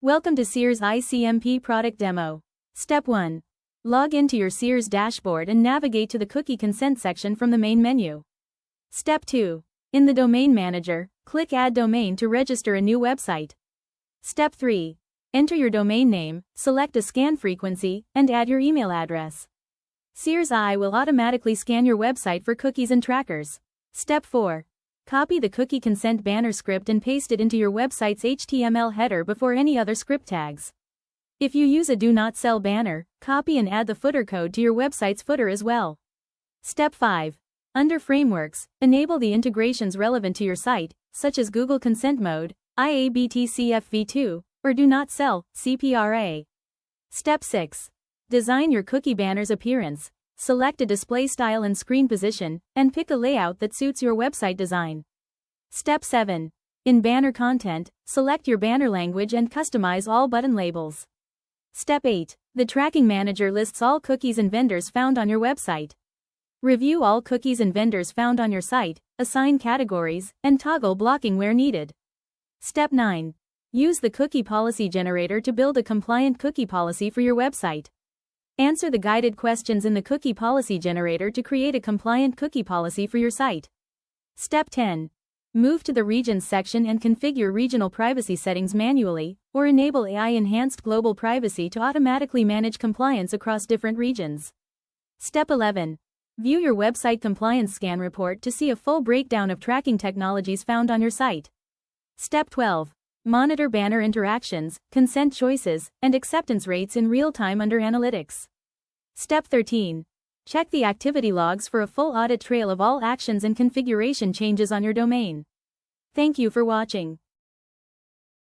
Welcome to Seers CMP product demo. Step 1. Log into your Seers dashboard and navigate to the cookie consent section from the main menu. Step 2. In the Domain Manager, click Add Domain to register a new website. Step 3. Enter your domain name, select a scan frequency, and add your email address. Seers will automatically scan your website for cookies and trackers. Step 4. Copy the cookie consent banner script and paste it into your website's HTML header before any other script tags. If you use a Do Not Sell banner, copy and add the footer code to your website's footer as well. Step 5. Under Frameworks, enable the integrations relevant to your site, such as Google Consent Mode, IABTCF v2, or Do Not Sell, CPRA. Step 6. Design your cookie banner's appearance. Select a display style and screen position, and pick a layout that suits your website design. Step 7. In banner content, select your banner language and customize all button labels. Step 8. The Tracking Manager lists all cookies and vendors found on your website. Review all cookies and vendors found on your site, assign categories, and toggle blocking where needed. Step 9. Use the Cookie Policy Generator to build a compliant cookie policy for your website. Answer the guided questions in the Cookie Policy Generator to create a compliant cookie policy for your site. Step 10. Move to the Regions section and configure regional privacy settings manually, or enable AI-enhanced global privacy to automatically manage compliance across different regions. Step 11. View your website compliance scan report to see a full breakdown of tracking technologies found on your site. Step 12. Monitor banner interactions, consent choices, and acceptance rates in real time under Analytics. Step 13. Check the activity logs for a full audit trail of all actions and configuration changes on your domain. Thank you for watching.